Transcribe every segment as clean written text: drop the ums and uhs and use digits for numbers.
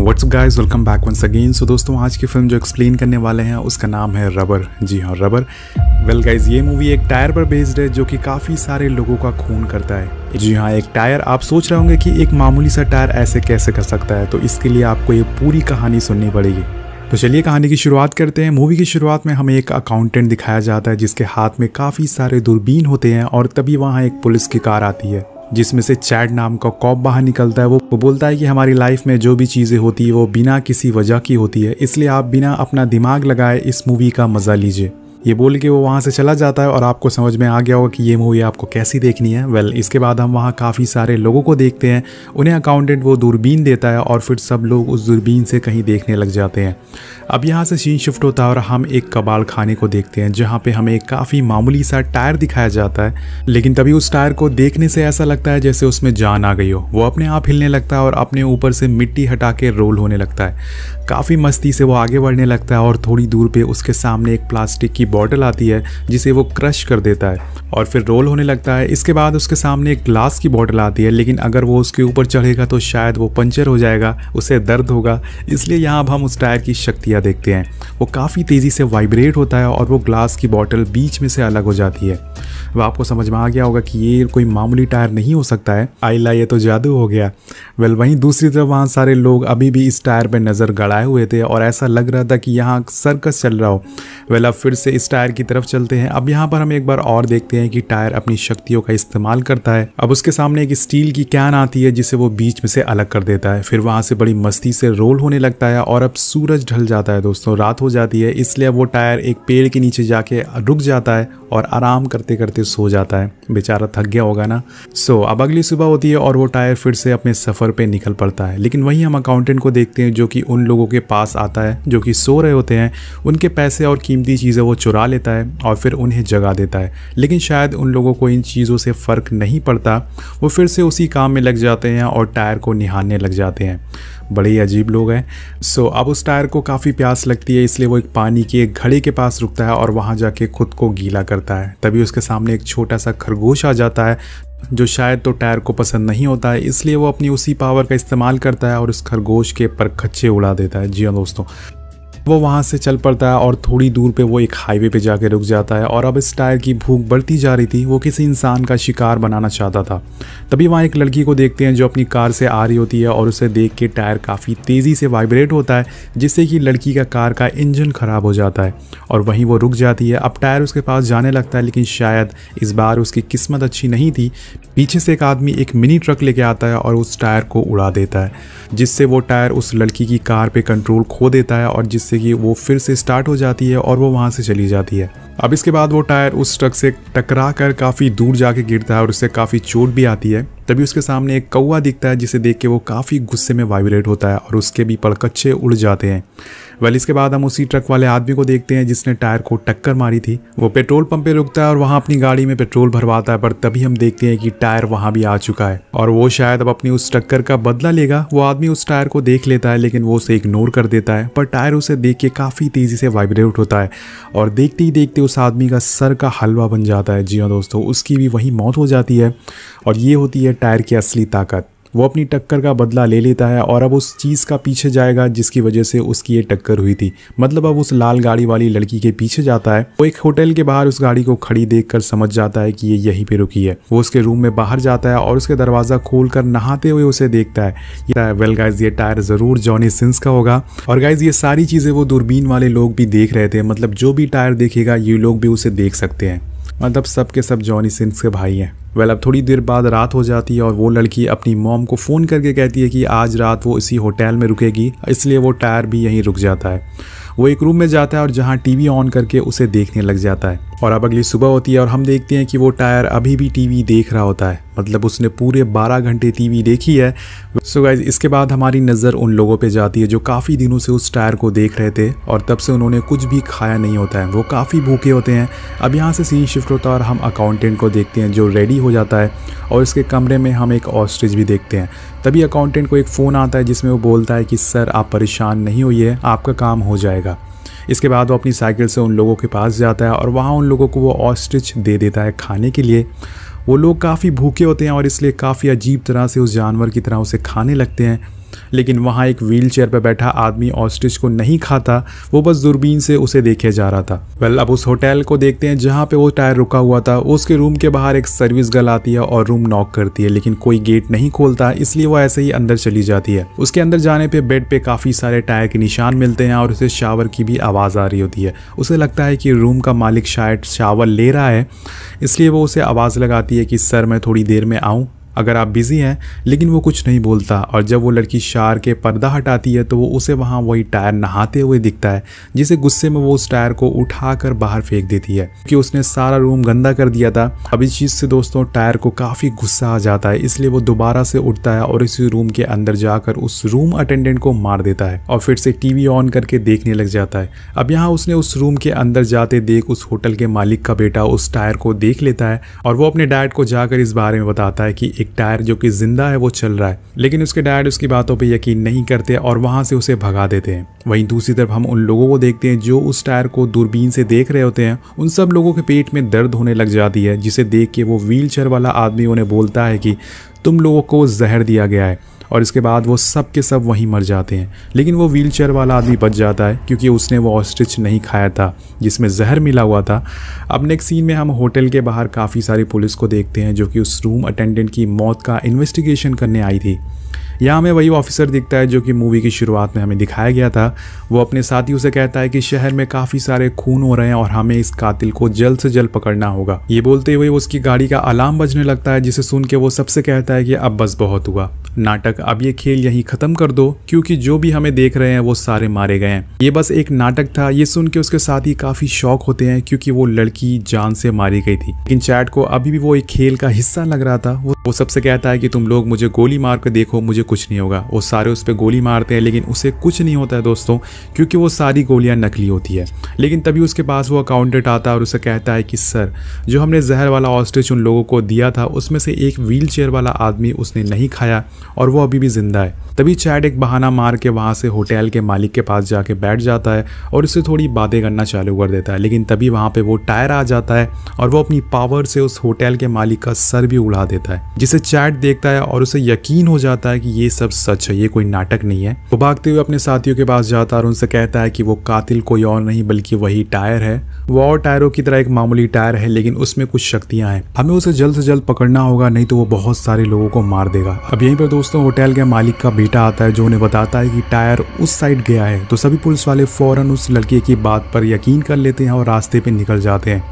WhatsApp guys, welcome back once again. So दोस्तों, आज की फिल्म जो एक्सप्लेन करने वाले हैं उसका नाम है रबर। जी हाँ, रबर। वेल गाइस, ये मूवी एक टायर पर बेस्ड है जो कि काफ़ी सारे लोगों का खून करता है। जी हाँ, एक टायर। आप सोच रहे होंगे कि एक मामूली सा टायर ऐसे कैसे कर सकता है, तो इसके लिए आपको ये पूरी कहानी सुननी पड़ेगी। तो चलिए कहानी की शुरुआत करते हैं। मूवी की शुरुआत में हमें एक अकाउंटेंट दिखाया जाता है जिसके हाथ में काफ़ी सारे दूरबीन होते हैं और तभी वहाँ एक पुलिस की कार आती है जिसमें से चैड नाम का कॉप बाहर निकलता है। वो बोलता है कि हमारी लाइफ में जो भी चीज़ें होती है वो बिना किसी वजह की होती है, इसलिए आप बिना अपना दिमाग लगाए इस मूवी का मज़ा लीजिए। ये बोल के वो वहाँ से चला जाता है और आपको समझ में आ गया होगा कि ये मूवी आपको कैसी देखनी है। वेल, इसके बाद हम वहाँ काफ़ी सारे लोगों को देखते हैं। उन्हें अकाउंटेंट वो दूरबीन देता है और फिर सब लोग उस दूरबीन से कहीं देखने लग जाते हैं। अब यहाँ से सीन शिफ्ट होता है और हम एक कबाड़ खाने को देखते हैं जहाँ पे हमें एक काफ़ी मामूली सा टायर दिखाया जाता है, लेकिन तभी उस टायर को देखने से ऐसा लगता है जैसे उसमें जान आ गई हो। वो अपने आप हिलने लगता है और अपने ऊपर से मिट्टी हटा के रोल होने लगता है। काफ़ी मस्ती से वो आगे बढ़ने लगता है और थोड़ी दूर पे उसके सामने एक प्लास्टिक की बॉटल आती है जिसे वो क्रश कर देता है और फिर रोल होने लगता है। इसके बाद उसके सामने एक ग्लास की बॉटल आती है, लेकिन अगर वो उसके ऊपर चढ़ेगा तो शायद वो पंचर हो जाएगा, उसे दर्द होगा। इसलिए यहाँ अब हम उस टायर की शक्तियाँ देखते हैं। वो काफ़ी तेज़ी से वाइब्रेट होता है और वो ग्लास की बॉटल बीच में से अलग हो जाती है। वह आपको समझ में आ गया होगा कि ये कोई मामूली टायर नहीं हो सकता है। आइला, ये तो जादू हो गया। वेल, वहीं दूसरी तरफ वहाँ सारे लोग अभी भी इस टायर पर नज़र गड़ाए हुए थे और ऐसा लग रहा था कि यहाँ सर्कस चल रहा हो। वेल, अब फिर से इस टायर की तरफ चलते हैं। अब यहाँ पर हम एक बार और देखते हैं कि टायर अपनी शक्तियों का इस्तेमाल करता है। अब उसके सामने एक स्टील की कैन आती है जिसे वो बीच में से अलग कर देता है। फिर वहाँ से बड़ी मस्ती से रोल होने लगता है और अब सूरज ढल जाता है दोस्तों, रात हो जाती है। इसलिए वो टायर एक पेड़ के नीचे जाके रुक जाता है और आराम करते करते सो जाता है। बेचारा थक गया होगा ना। अब अगली सुबह होती है और वो टायर फिर से अपने सफ़र पे निकल पड़ता है। लेकिन वहीं हम अकाउंटेंट को देखते हैं जो कि उन लोगों के पास आता है जो कि सो रहे होते हैं। उनके पैसे और कीमती चीज़ें वो चुरा लेता है और फिर उन्हें जगा देता है। लेकिन शायद उन लोगों को इन चीज़ों से फ़र्क नहीं पड़ता। वो फिर से उसी काम में लग जाते हैं और टायर को निहारने लग जाते हैं। बड़े ही अजीब लोग हैं। अब उस टायर को काफ़ी प्यास लगती है, इसलिए वो एक पानी के एक घड़े के पास रुकता है और वहाँ जाके खुद को गीला करता है। तभी उसके सामने एक छोटा सा खरगोश आ जाता है जो शायद तो टायर को पसंद नहीं होता है, इसलिए वो अपनी उसी पावर का इस्तेमाल करता है और उस खरगोश के परखच्चे उड़ा देता है। जी हाँ दोस्तों, वो वहाँ से चल पड़ता है और थोड़ी दूर पे वो एक हाईवे पे जाके रुक जाता है। और अब इस टायर की भूख बढ़ती जा रही थी। वो किसी इंसान का शिकार बनाना चाहता था। तभी वहाँ एक लड़की को देखते हैं जो अपनी कार से आ रही होती है और उसे देख के टायर काफ़ी तेज़ी से वाइब्रेट होता है जिससे कि लड़की का कार का इंजन ख़राब हो जाता है और वहीं वो रुक जाती है। अब टायर उसके पास जाने लगता है, लेकिन शायद इस बार उसकी किस्मत अच्छी नहीं थी। पीछे से एक आदमी एक मिनी ट्रक लेके आता है और उस टायर को उड़ा देता है, जिससे वो टायर उस लड़की की कार पे कंट्रोल खो देता है और जिससे कि वो फिर से स्टार्ट हो जाती है और वो वहाँ से चली जाती है। अब इसके बाद वो टायर उस ट्रक से टकरा कर काफ़ी दूर जाके गिरता है और उससे काफ़ी चोट भी आती है। तभी उसके सामने एक कौवा दिखता है जिसे देख के वो काफ़ी गुस्से में वाइब्रेट होता है और उसके भी परकच्चे उड़ जाते हैं। वेल, इसके बाद हम उसी ट्रक वाले आदमी को देखते हैं जिसने टायर को टक्कर मारी थी। वो पेट्रोल पंप पे रुकता है और वहाँ अपनी गाड़ी में पेट्रोल भरवाता है, पर तभी हम देखते हैं कि टायर वहाँ भी आ चुका है और वो शायद अब अपनी उस टक्कर का बदला लेगा। वो आदमी उस टायर को देख लेता है, लेकिन वो उसे इग्नोर कर देता है, पर टायर उसे देख के काफ़ी तेज़ी से वाइब्रेट होता है और देखते ही देखते उस आदमी का सर का हलवा बन जाता है। जी हाँ दोस्तों, उसकी भी वहीं मौत हो जाती है और ये होती है टायर की असली ताकत। वो अपनी टक्कर का बदला ले लेता है और अब उस चीज़ का पीछे जाएगा जिसकी वजह से उसकी ये टक्कर हुई थी। मतलब अब उस लाल गाड़ी वाली लड़की के पीछे जाता है। वो एक होटल के बाहर उस गाड़ी को खड़ी देखकर समझ जाता है कि ये यहीं पे रुकी है। वो उसके रूम में बाहर जाता है और उसके दरवाज़ा खोलकर नहाते हुए उसे देखता है। वेल गाइज, ये टायर ज़रूर जॉनी सिंस का होगा। और गाइज, ये सारी चीज़ें वो दूरबीन वाले लोग भी देख रहे थे। मतलब जो भी टायर देखेगा ये लोग भी उसे देख सकते हैं। मतलब सब के सब जॉनी सिंस के भाई हैं। वेल, अब थोड़ी देर बाद रात हो जाती है और वो लड़की अपनी मॉम को फ़ोन करके कहती है कि आज रात वो इसी होटल में रुकेगी, इसलिए वो टायर भी यहीं रुक जाता है। वो एक रूम में जाता है और जहाँ टीवी ऑन करके उसे देखने लग जाता है। और अब अगली सुबह होती है और हम देखते हैं कि वो टायर अभी भी टीवी देख रहा होता है। मतलब उसने पूरे 12 घंटे टीवी देखी है। गाइज, इसके बाद हमारी नज़र उन लोगों पे जाती है जो काफ़ी दिनों से उस टायर को देख रहे थे और तब से उन्होंने कुछ भी खाया नहीं होता है। वो काफ़ी भूखे होते हैं। अब यहाँ से सीन शिफ्ट होता है और हम अकाउंटेंट को देखते हैं जो रेडी हो जाता है और इसके कमरे में हम एक ऑस्ट्रिच भी देखते हैं। तभी अकाउंटेंट को एक फ़ोन आता है जिसमें वो बोलता है कि सर, आप परेशान नहीं होइए, आपका काम हो जाएगा। इसके बाद वो अपनी साइकिल से उन लोगों के पास जाता है और वहाँ उन लोगों को वो ऑस्ट्रिच दे देता है खाने के लिए। वो लोग काफ़ी भूखे होते हैं और इसलिए काफ़ी अजीब तरह से उस जानवर की तरह उसे खाने लगते हैं। लेकिन वहाँ एक व्हील चेयर पर बैठा आदमी ऑस्ट्रिच को नहीं खाता, वो बस दूरबीन से उसे देखे जा रहा था। वेल अब उस होटल को देखते हैं जहाँ पे वो टायर रुका हुआ था। उसके रूम के बाहर एक सर्विस गर्ल आती है और रूम नॉक करती है, लेकिन कोई गेट नहीं खोलता, इसलिए वो ऐसे ही अंदर चली जाती है। उसके अंदर जाने पे बेड पे काफी सारे टायर के निशान मिलते हैं और उसे शावर की भी आवाज आ रही होती है। उसे लगता है कि रूम का मालिक शायद शावर ले रहा है, इसलिए वो उसे आवाज लगाती है कि सर मैं थोड़ी देर में आऊं अगर आप बिजी हैं, लेकिन वो कुछ नहीं बोलता। और जब वो लड़की शावर के पर्दा हटाती है तो वो उसे वहाँ वही टायर नहाते हुए दिखता है, जिसे गुस्से में वो उस टायर को उठाकर बाहर फेंक देती है क्योंकि उसने सारा रूम गंदा कर दिया था। अब इस चीज़ से दोस्तों टायर को काफ़ी गुस्सा आ जाता है, इसलिए वो दोबारा से उठता है और इसी रूम के अंदर जाकर उस रूम अटेंडेंट को मार देता है और फिर से टीवी ऑन करके देखने लग जाता है। अब यहाँ उसने उस रूम के अंदर जाते देख उस होटल के मालिक का बेटा उस टायर को देख लेता है और वो अपने डैड को जाकर इस बारे में बताता है कि एक टायर जो कि जिंदा है वो चल रहा है, लेकिन उसके डैड उसकी बातों पे यकीन नहीं करते और वहां से उसे भगा देते हैं। वहीं दूसरी तरफ हम उन लोगों को देखते हैं जो उस टायर को दूरबीन से देख रहे होते हैं। उन सब लोगों के पेट में दर्द होने लग जाती है, जिसे देख के वो व्हील चेयर वाला आदमी उन्हें बोलता है कि तुम लोगों को जहर दिया गया है, और इसके बाद वो सब के सब वहीं मर जाते हैं। लेकिन वो व्हील चेयर वाला आदमी बच जाता है क्योंकि उसने वो ऑस्ट्रिच नहीं खाया था जिसमें जहर मिला हुआ था। अब नेक्स्ट सीन में हम होटल के बाहर काफ़ी सारी पुलिस को देखते हैं जो कि उस रूम अटेंडेंट की मौत का इन्वेस्टिगेशन करने आई थी। यहाँ हमें वही ऑफिसर दिखता है जो कि मूवी की शुरुआत में हमें दिखाया गया था। वो अपने साथियों से कहता है कि शहर में काफ़ी सारे खून हो रहे हैं और हमें इस कातिल को जल्द से जल्द पकड़ना होगा। ये बोलते हुए उसकी गाड़ी का अलार्म बजने लगता है, जिसे सुन के वो सबसे कहता है कि अब बस बहुत हुआ नाटक, अब ये खेल यहीं ख़त्म कर दो क्योंकि जो भी हमें देख रहे हैं वो सारे मारे गए हैं। ये बस एक नाटक था। ये सुन के उसके साथी काफ़ी शॉक होते हैं क्योंकि वो लड़की जान से मारी गई थी, लेकिन चैट को अभी भी वो एक खेल का हिस्सा लग रहा था। वो सबसे कहता है कि तुम लोग मुझे गोली मार कर देखो, मुझे कुछ नहीं होगा। वो सारे उस पर गोली मारते हैं लेकिन उसे कुछ नहीं होता है दोस्तों, क्योंकि वो सारी गोलियां नकली होती है। लेकिन तभी उसके पास वो अकाउंटेंट आता है और उसे कहता है कि सर, जो हमने जहर वाला ऑस्ट्रिच उन लोगों को दिया था उसमें से एक व्हील चेयर वाला आदमी उसने नहीं खाया और वो अभी भी जिंदा है। तभी चैट एक बहाना मार के वहाँ से होटल के मालिक के पास जाके बैठ जाता है और उससे थोड़ी बातें करना चालू कर देता है। लेकिन तभी वहाँ पे वो टायर आ जाता है और वो अपनी पावर से उस होटल के मालिक का सर भी उड़ा देता है, जिसे चैट देखता है और उसे यकीन हो जाता है कि ये सब सच है, ये कोई नाटक नहीं है। वो भागते हुए अपने साथियों के पास जाता है और उनसे कहता है कि वो कातिल कोई और नहीं बल्कि वही टायर है। वो और टायरों की तरह एक मामूली टायर है, लेकिन उसमें कुछ शक्तियां हैं। हमें उसे जल्द से जल्द पकड़ना होगा, नहीं तो वो बहुत सारे लोगों को मार देगा। अब यहीं पर दोस्तों होटल के मालिक का बेटा आता है जो उन्हें बताता है कि टायर उस साइड गया है। तो सभी पुलिस वाले फौरन उस लड़के की बात पर यकीन कर लेते हैं और रास्ते पे निकल जाते हैं।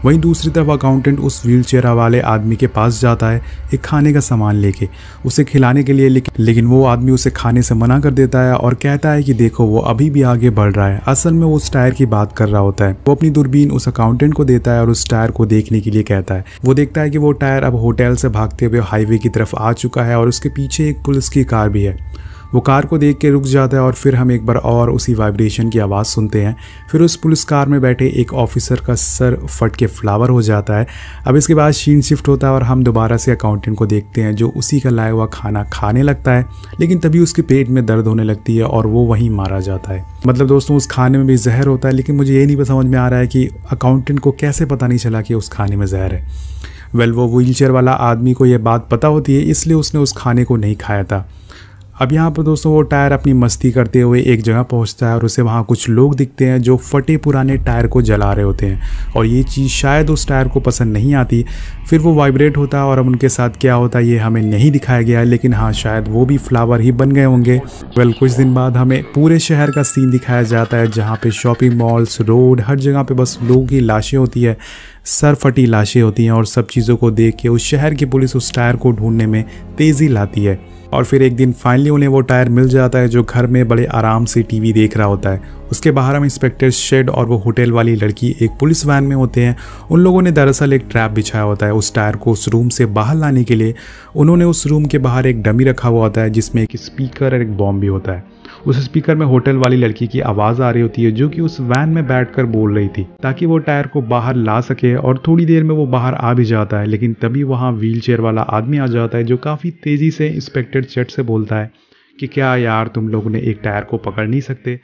वहीं दूसरी तरफ अकाउंटेंट उस व्हील चेयर वाले आदमी के पास जाता है एक खाने का सामान लेके उसे खिलाने के लिए, लेकिन वो आदमी उसे खाने से मना कर देता है और कहता है कि देखो वो अभी भी आगे बढ़ रहा है। असल में वो उस टायर की बात कर रहा होता है। वो अपनी दूरबीन उस अकाउंटेंट को देता है और उस टायर को देखने के लिए कहता है। वो देखता है कि वो टायर अब होटल से भागते हुए हाईवे की तरफ आ चुका है और उसके पीछे एक पुलिस की कार भी है। वो कार को देख के रुक जाता है और फिर हम एक बार और उसी वाइब्रेशन की आवाज़ सुनते हैं। फिर उस पुलिस कार में बैठे एक ऑफिसर का सर फट के फ्लावर हो जाता है। अब इसके बाद सीन शिफ्ट होता है और हम दोबारा से अकाउंटेंट को देखते हैं जो उसी का लाया हुआ खाना खाने लगता है, लेकिन तभी उसके पेट में दर्द होने लगती है और वो वहीं मारा जाता है। मतलब दोस्तों उस खाने में भी जहर होता है, लेकिन मुझे ये नहीं समझ में आ रहा है कि अकाउंटेंट को कैसे पता नहीं चला कि उस खाने में जहर है। वेल वो व्हील चेयर वाला आदमी को ये बात पता होती है, इसलिए उसने उस खाने को नहीं खाया था। अब यहाँ पर दोस्तों वो टायर अपनी मस्ती करते हुए एक जगह पहुँचता है और उसे वहाँ कुछ लोग दिखते हैं जो फटे पुराने टायर को जला रहे होते हैं और ये चीज़ शायद उस टायर को पसंद नहीं आती। फिर वो वाइब्रेट होता है और अब उनके साथ क्या होता है ये हमें नहीं दिखाया गया है, लेकिन हाँ शायद वो भी फ्लावर ही बन गए होंगे। वेल कुछ दिन बाद हमें पूरे शहर का सीन दिखाया जाता है जहाँ पे शॉपिंग मॉल्स, रोड, हर जगह पे बस लोगों की लाशें होती है, सर फटी लाशें होती हैं और सब चीज़ों को देख के उस शहर की पुलिस उस टायर को ढूंढने में तेज़ी लाती है। और फिर एक दिन फाइनली उन्हें वो टायर मिल जाता है जो घर में बड़े आराम से टीवी देख रहा होता है। उसके बाहर हम इंस्पेक्टर शेड और वो होटल वाली लड़की एक पुलिस वैन में होते हैं। उन लोगों ने दरअसल एक ट्रैप बिछाया होता है उस टायर को उस रूम से बाहर लाने के लिए। उन्होंने उस रूम के बाहर एक डमी रखा हुआ होता है जिसमें एक स्पीकर और एक बॉम्ब भी होता है। उस स्पीकर में होटल वाली लड़की की आवाज़ आ रही होती है जो कि उस वैन में बैठकर बोल रही थी ताकि वो टायर को बाहर ला सके, और थोड़ी देर में वो बाहर आ भी जाता है। लेकिन तभी वहाँ व्हील चेयर वाला आदमी आ जाता है जो काफ़ी तेज़ी से इंस्पेक्टर चेट से बोलता है कि क्या यार तुम लोगों ने एक टायर को पकड़ नहीं सकते।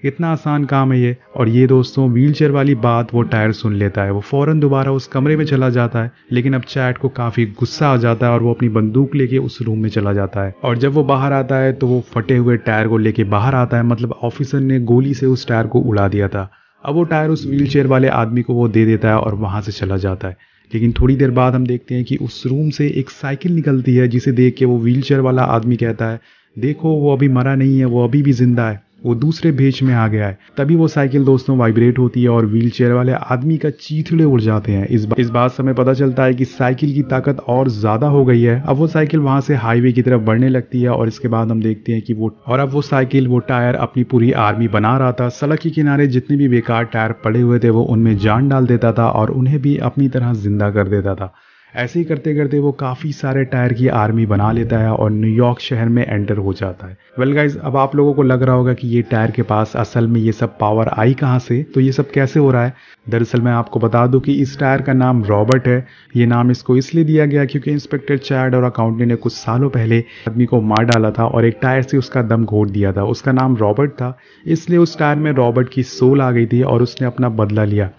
इतना आसान काम है ये। और ये दोस्तों व्हीलचेयर वाली बात वो टायर सुन लेता है, वो फौरन दोबारा उस कमरे में चला जाता है। लेकिन अब चैट को काफ़ी गुस्सा आ जाता है और वो अपनी बंदूक लेके उस रूम में चला जाता है। और जब वो बाहर आता है तो वो फटे हुए टायर को लेके बाहर आता है, मतलब ऑफिसर ने गोली से उस टायर को उड़ा दिया था। अब वो टायर उस व्हीलचेयर वाले आदमी को वो दे देता है और वहाँ से चला जाता है। लेकिन थोड़ी देर बाद हम देखते हैं कि उस रूम से एक साइकिल निकलती है, जिसे देख के वो व्हीलचेयर वाला आदमी कहता है, देखो वो अभी मरा नहीं है, वो अभी भी जिंदा है, वो दूसरे भेष में आ गया है। तभी वो साइकिल दोस्तों वाइब्रेट होती है और व्हीलचेयर वाले आदमी का चीथड़े उड़ जाते हैं। इस बात से हमें पता चलता है कि साइकिल की ताकत और ज्यादा हो गई है। अब वो साइकिल वहां से हाईवे की तरफ बढ़ने लगती है और इसके बाद हम देखते हैं कि वो टायर अपनी पूरी आर्मी बना रहा था। सड़क के किनारे जितने भी बेकार टायर पड़े हुए थे वो उनमें जान डाल देता था और उन्हें भी अपनी तरह जिंदा कर देता था। ऐसे ही करते करते वो काफ़ी सारे टायर की आर्मी बना लेता है और न्यूयॉर्क शहर में एंटर हो जाता है। वेल गाइज, अब आप लोगों को लग रहा होगा कि ये टायर के पास असल में ये सब पावर आई कहाँ से, तो ये सब कैसे हो रहा है। दरअसल मैं आपको बता दूं कि इस टायर का नाम रॉबर्ट है। ये नाम इसको इसलिए दिया गया क्योंकि इंस्पेक्टर चैड और अकाउंटेंट ने कुछ सालों पहले आदमी को मार डाला था और एक टायर से उसका दम घोट दिया था। उसका नाम रॉबर्ट था, इसलिए उस टायर में रॉबर्ट की सोल आ गई थी और उसने अपना बदला लिया।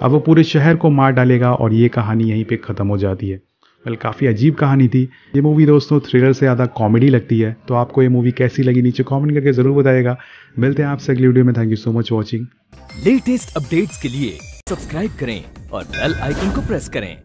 अब वो पूरे शहर को मार डालेगा और ये कहानी यहीं पे ख़त्म हो जाती है। वेल, काफ़ी अजीब कहानी थी ये मूवी दोस्तों, थ्रिलर से ज़्यादा कॉमेडी लगती है। तो आपको ये मूवी कैसी लगी नीचे कमेंट करके ज़रूर बताइएगा। मिलते हैं आपसे अगली वीडियो में। Thank you so much watching. Latest updates के लिए सब्सक्राइब करें और बेल आइकन को प्रेस करें।